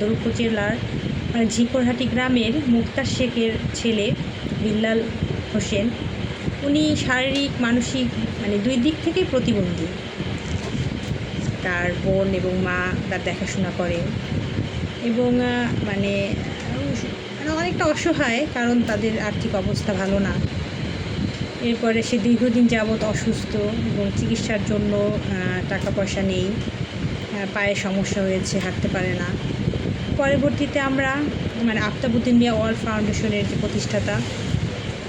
সদর উপজেলার ঝিকরহাটি গ্রামের মুক্তার শেখের ছেলে বিল্লাল হোসেন। উনি শারীরিক মানসিক দুই দিক থেকেই প্রতিবন্ধী। তার বোন এবং মা তার দেখাশোনা করে এবং অনেকটা অসহায়, কারণ তাদের আর্থিক অবস্থা ভালো না। এরপরে সে দীর্ঘদিন যাবৎ অসুস্থ এবং চিকিৎসার জন্য টাকা পয়সা নেই, পায়ে সমস্যা হয়েছে, হাঁটতে পারে না। পরবর্তীতে আমরা আফতাবউদ্দিন মিয়া ওয়ার্ল্ড ফাউন্ডেশনের যে প্রতিষ্ঠাতা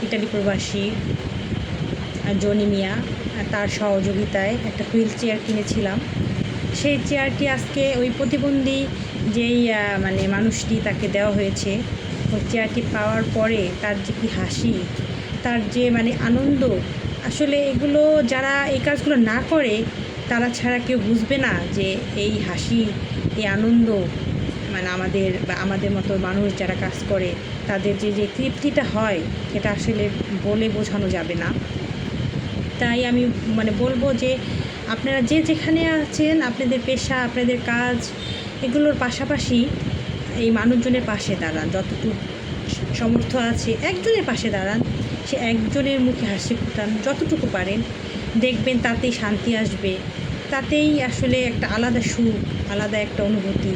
ইটালি প্রবাসী জনি মিয়া, তার সহযোগিতায় একটা হুইল চেয়ার কিনেছিলাম। সেই চেয়ারটি আজকে ওই প্রতিবন্ধী যেই মানুষটি তাকে দেওয়া হয়েছে, ওই চেয়ারটি পাওয়ার পরে তার যে কি হাসি, তার যে আনন্দ, আসলে এগুলো যারা এই কাজগুলো না করে তারা ছাড়া কেউ বুঝবে না যে এই হাসি, এই আনন্দ আমাদের মতো মানুষ যারা কাজ করে তাদের যে তৃপ্তিটা হয় সেটা আসলে বলে বোঝানো যাবে না। তাই আমি বলবো যে আপনারা যে যেখানে আছেন, আপনাদের পেশা, আপনাদের কাজ, এগুলোর পাশাপাশি এই মানুষজনের পাশে দাঁড়ান। যতটুকু সমর্থ আছে একজনের পাশে দাঁড়ান, সে একজনের মুখে হাসি ফোটান যতটুকু পারেন, দেখবেন তাতেই শান্তি আসবে, তাতেই আসলে একটা আলাদা সুখ, আলাদা একটা অনুভূতি।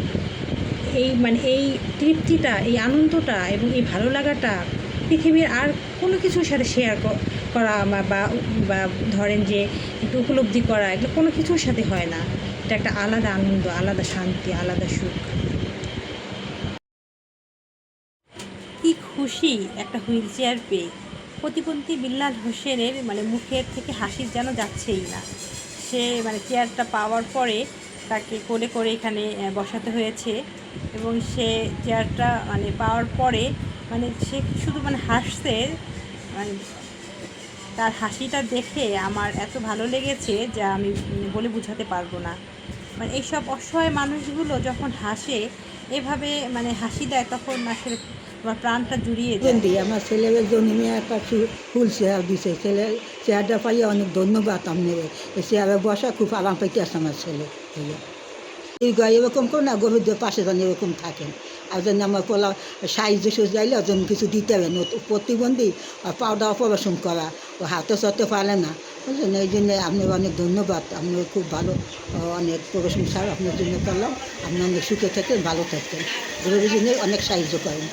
এই তৃপ্তিটা, এই আনন্দটা এবং এই ভালো লাগাটা পৃথিবীর আর কোনো কিছুর সাথে শেয়ার করা বা ধরেন যে একটু উপলব্ধি করা, এগুলো কোনো কিছুর সাথে হয় না। এটা একটা আলাদা আনন্দ, আলাদা শান্তি, আলাদা সুখ। কি খুশি একটা হুইল চেয়ার পেয়ে। প্রতিবন্ধী বিল্লাল হোসেনের মুখের থেকে হাসি যেন যাচ্ছেই না। সে চেয়ারটা পাওয়ার পরে তাকে কোলে করে এখানে বসাতে হয়েছে এবং সে চেয়ারটা পাওয়ার পরে সে শুধু হাসছে। তার হাসিটা দেখে আমার এত ভালো লেগেছে যা আমি বলে বোঝাতে পারবো না। এইসব অসহায় মানুষগুলো যখন হাসে, এভাবে হাসি দেয়, তখন আসলে আমার প্রাণটা জুড়িয়ে যায়। আমার ছেলের জন্য একটা ফুল চেয়ার দিছে, ছেলে চেয়ারটা পাইয়ে অনেক ধন্যবাদ। আপনার এই চেয়ারে বসা খুব আরাম পাইতে আছে আমার ছেলে। এই এরকম করে না, গভীরদের পাশে যেন এরকম থাকেন। আর যেন আমার পোলা সাইজ যাইলে ওজন কিছু দিতে হবে। প্রতিবন্ধী আর পাউডার অপারেশন করা, ও হাতে চলতে পারে না, বুঝলেন। এই জন্য আপনার অনেক ধন্যবাদ। আপনার খুব ভালো, অনেক প্রশংসা আপনার জন্য করলাম। আপনি অনেক সুখে থাকেন, ভালো থাকতেন, গরিবের জন্য অনেক সাহায্য করেন।